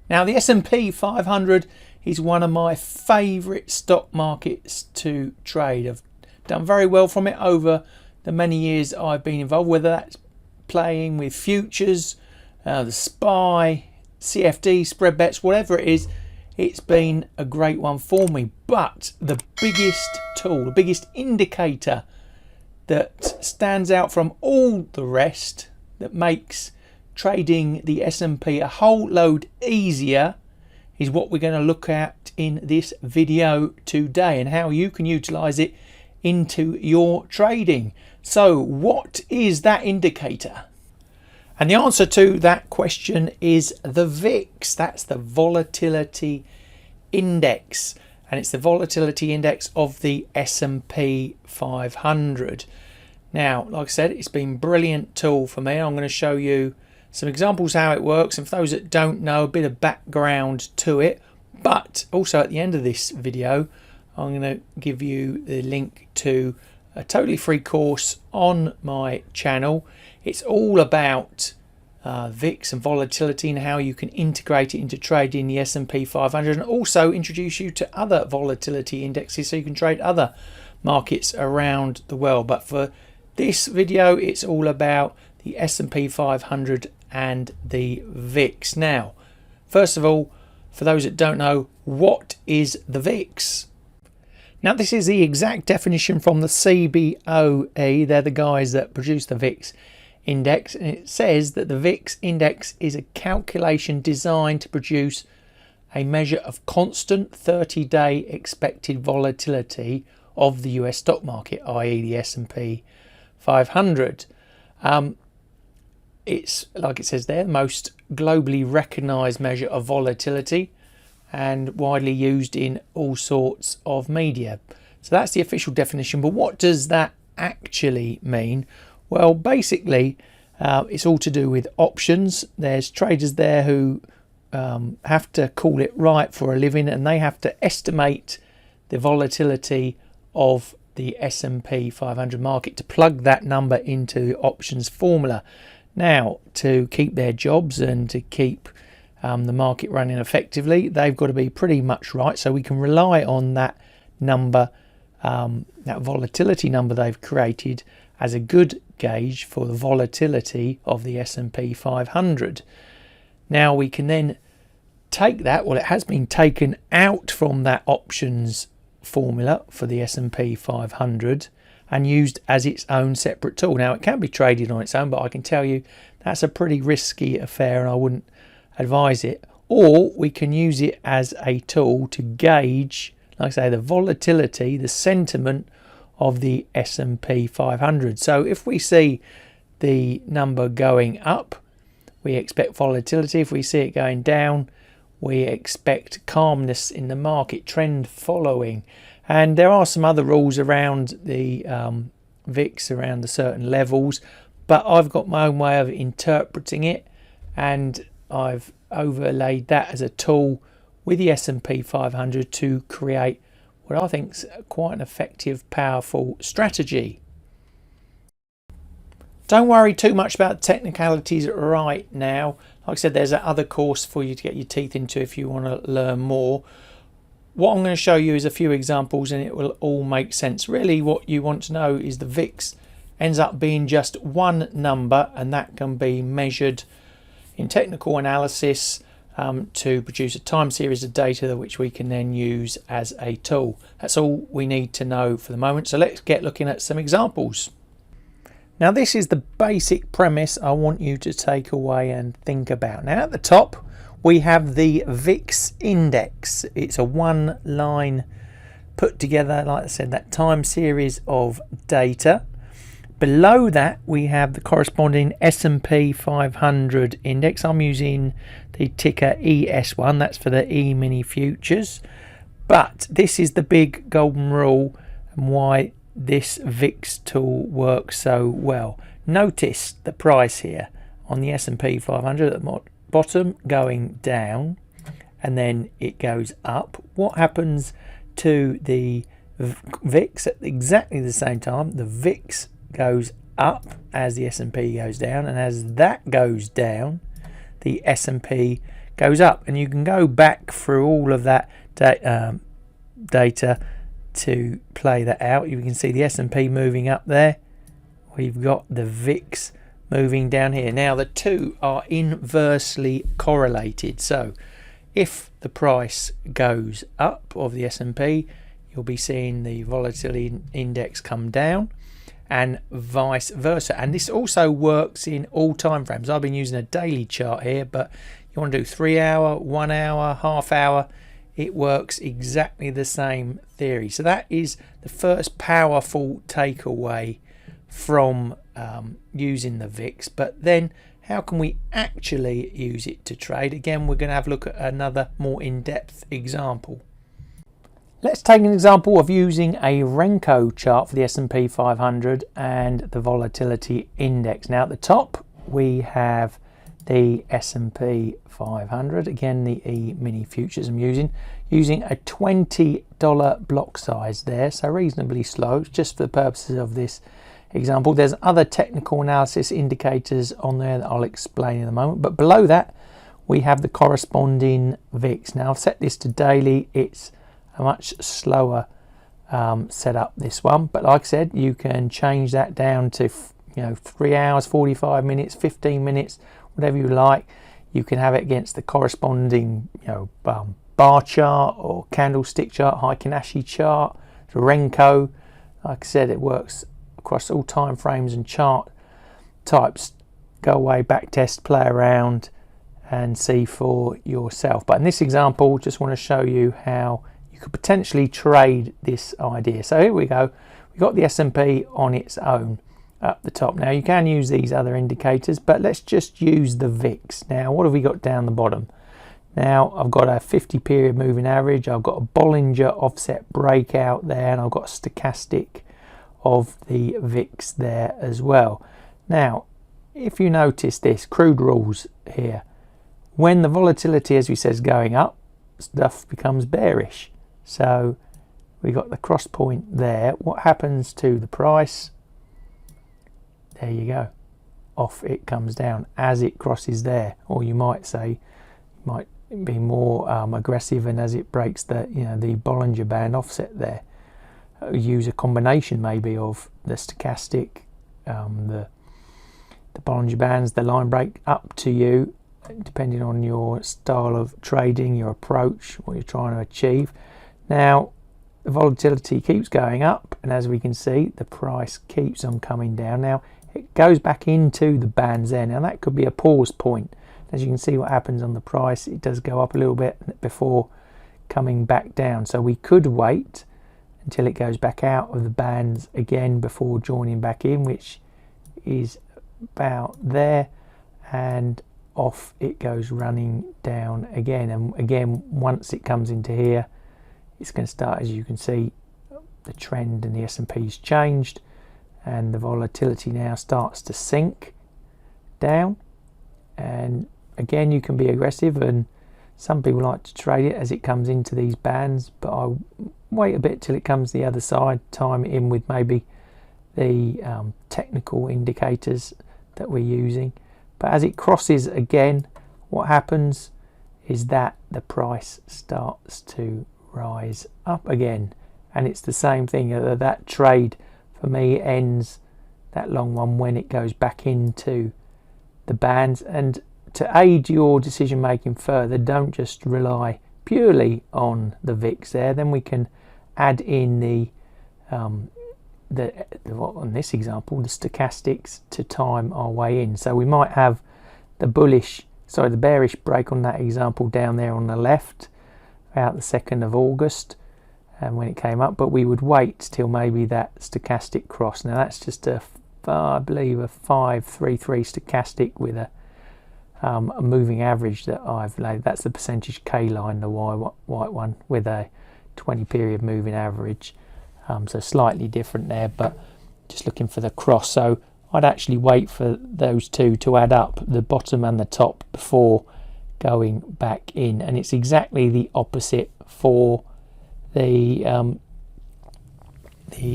Now the S&P 500 is one of my favourite stock markets to trade. I've done very well from it over the many years I've been involved, whether that's playing with futures, the SPY, CFD, spread bets, whatever it is. It's been a great one for me. But the biggest tool, the biggest indicator that stands out from all the rest, that makes trading the S&P a whole load easier, is what we're going to look at in this video today, and how you can utilize it into your trading. So what is that indicator? And the answer to that question is the VIX. That's the volatility index, and it's the volatility index of the S&P 500. Now, like I said, it's been a brilliant tool for me. I'm going to show you some examples how it works, and for those that don't know, a bit of background to it. But also at the end of this video, I'm going to give you the link to a totally free course on my channel. It's all about VIX and volatility and how you can integrate it into trading the S&P 500, and also introduce you to other volatility indexes so you can trade other markets around the world. But for this video, it's all about the S&P 500 and the VIX. Now, first of all, for those that don't know, what is the VIX? Now, this is the exact definition from the CBOE. They're the guys that produce the VIX index, and it says that the VIX index is a calculation designed to produce a measure of constant 30-day expected volatility of the US stock market, i.e. the S&P 500. It's, like it says there, the most globally recognized measure of volatility and widely used in all sorts of media. So that's the official definition. But what does that actually mean? Well, basically, it's all to do with options. There's traders there who have to call it right for a living, and they have to estimate the volatility of the S&P 500 market to plug that number into the options formula. Now, to keep their jobs and to keep the market running effectively, they've got to be pretty much right. So we can rely on that number, that volatility number they've created, as a good gauge for the volatility of the S&P 500. Now we can then take that, well, it has been taken out from that options formula for the S&P 500 and used as its own separate tool. Now, it can be traded on its own, but I can tell you that's a pretty risky affair and I wouldn't advise it. Or we can use it as a tool to gauge, like I say, the volatility, the sentiment of the S&P 500. So if we see the number going up, we expect volatility. If we see it going down, we expect calmness in the market, trend following. And there are some other rules around the VIX, around the certain levels, but I've got my own way of interpreting it, and I've overlaid that as a tool with the S&P 500 to create what I think is quite an effective, powerful strategy. Don't worry too much about technicalities right now. Like I said, there's that other course for you to get your teeth into if you want to learn more. What I'm going to show you is a few examples and it will all make sense. Really, what you want to know is the VIX ends up being just one number, and that can be measured in technical analysis to produce a time series of data which we can then use as a tool. That's all we need to know for the moment. So let's get looking at some examples. Now, this is the basic premise I want you to take away and think about. Now, at the top we have the VIX index. It's a one line put together, like I said, that time series of data. Below that we have the corresponding S&P 500 index. I'm using the ticker ES1, that's for the E-mini futures. But this is the big golden rule and why this VIX tool works so well. Notice the price here on the S&P 500 at the bottom going down, and then it goes up. What happens to the VIX at exactly the same time? The VIX goes up as the S&P goes down, and as that goes down, the S&P goes up, and you can go back through all of that data to play that out. You can see the S&P moving up there. We've got the VIX moving down here. Now the two are inversely correlated, so if the price goes up of the S&P, you'll be seeing the volatility index come down, and vice versa. And this also works in all time frames. I've been using a daily chart here, but you want to do 3 hour, 1 hour, half hour, it works exactly the same theory. So that is the first powerful takeaway from using the VIX. But then how can we actually use it to trade? Again, we're going to have a look at another more in-depth example. Let's take an example of using a Renko chart for the S&P 500 and the volatility index. Now at the top we have the S&P 500, again the E-mini futures I'm using a $20 block size there, so reasonably slow, just for the purposes of this example. There's other technical analysis indicators on there that I'll explain in a moment, but below that we have the corresponding VIX. Now I've set this to daily. It's a much slower setup, this one, but like I said, you can change that down to 3 hours, 45 minutes, 15 minutes, whatever you like. You can have it against the corresponding bar chart or candlestick chart, Heikin-Ashi chart, the Renko. Like I said, it works across all time frames and chart types. Go away, back test, play around and see for yourself. But in this example, just want to show you how you could potentially trade this idea. So here we go. We've got the S&P on its own up the top. Now you can use these other indicators, but let's just use the VIX. Now what have we got down the bottom? Now I've got a 50 period moving average, I've got a Bollinger offset breakout there, and I've got a stochastic of the VIX there as well. Now if you notice this, crude rules here, when the volatility, as we said, is going up, stuff becomes bearish. So we got the cross point there. What happens to the price? There you go, off it comes down as it crosses there, or you might say, might be more aggressive, and as it breaks the the Bollinger Band offset there, use a combination maybe of the stochastic, the Bollinger Bands, the line break, up to you, depending on your style of trading, your approach, what you're trying to achieve. Now the volatility keeps going up, and as we can see, the price keeps on coming down. Now it goes back into the bands there. Now that could be a pause point. As you can see what happens on the price, it does go up a little bit before coming back down. So we could wait until it goes back out of the bands again before joining back in, which is about there, and off it goes running down again. And again, once it comes into here, it's going to start, as you can see, the trend and the S&P's changed, and the volatility now starts to sink down. And again, you can be aggressive, and some people like to trade it as it comes into these bands, but I'll wait a bit till it comes the other side, time it in with maybe the technical indicators that we're using. But as it crosses again, what happens is that the price starts to rise up again, and it's the same thing. That trade for me ends, that long one, when it goes back into the bands. And to aid your decision making further, don't just rely purely on the VIX there. Then we can add in the on this example, the stochastics to time our way in. So we might have the bearish break on that example down there on the left, about the 2nd of August, and when it came up, but we would wait till maybe that stochastic cross. Now that's just I believe a 533 stochastic with a moving average that I've laid. That's the percentage K line, the white one, with a 20 period moving average. So slightly different there, but just looking for the cross. So I'd actually wait for those two to add up, the bottom and the top, before going back in. And it's exactly the opposite for the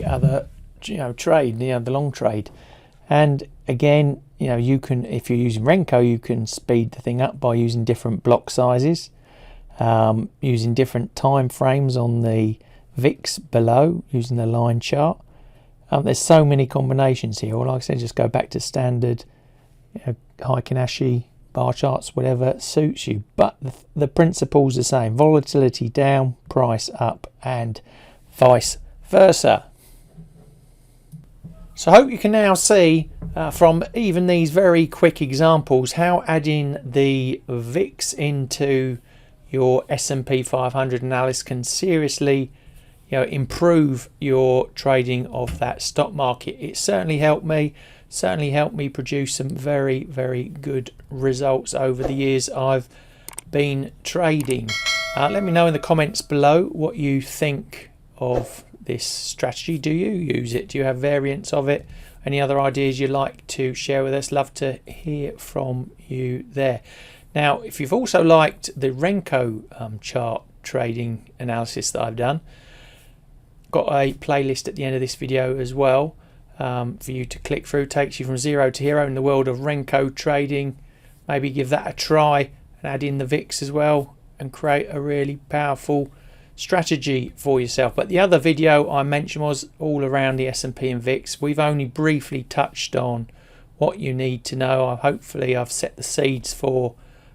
other trade, the long trade. And again, you know, you can, if you're using Renko, you can speed the thing up by using different block sizes, using different time frames on the VIX below, using the line chart. There's so many combinations here. Or like I said, just go back to standard, you know, Heikin-Ashi bar charts, whatever suits you. But the principle's the same: volatility down, price up, and vice versa. So I hope you can now see from even these very quick examples how adding the VIX into your S&P 500 analysis can seriously, you know, improve your trading of that stock market. It certainly helped me produce some very, very good results over the years I've been trading. Let me know in the comments below what you think of this strategy. Do you use it? Do you have variants of it? Any other ideas you'd like to share with us? Love to hear from you there. Now, if you've also liked the Renko chart trading analysis that I've done, got a playlist at the end of this video as well for you to click through. Takes you from zero to hero in the world of Renko trading. Maybe give that a try and add in the VIX as well and create a really powerful strategy for yourself. But the other video I mentioned was all around the S&P and VIX. We've only briefly touched on what you need to know. Hopefully I've set the seeds for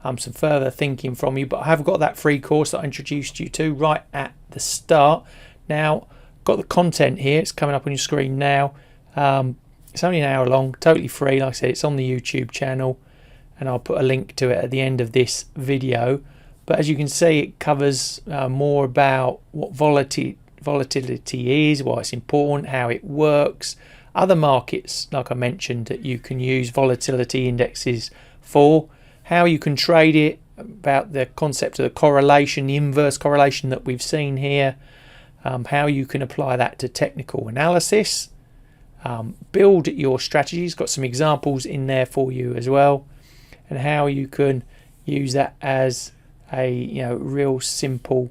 some further thinking from you, but I have got that free course that I introduced you to right at the start. Now, got the content here, it's coming up on your screen now. It's only an hour long, totally free. Like I said, it's on the YouTube channel, and I'll put a link to it at the end of this video. But as you can see, it covers more about what volatility is, why it's important, how it works, other markets, like I mentioned, that you can use volatility indexes for, how you can trade it, about the concept of the correlation, the inverse correlation that we've seen here, how you can apply that to technical analysis, build your strategies, got some examples in there for you as well, and how you can use that as a, you know, real simple,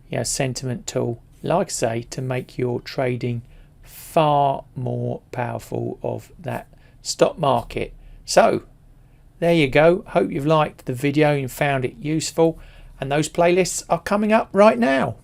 you know, sentiment tool, like I say, to make your trading far more powerful of that stock market. So there you go. Hope you've liked the video and found it useful, and those playlists are coming up right now.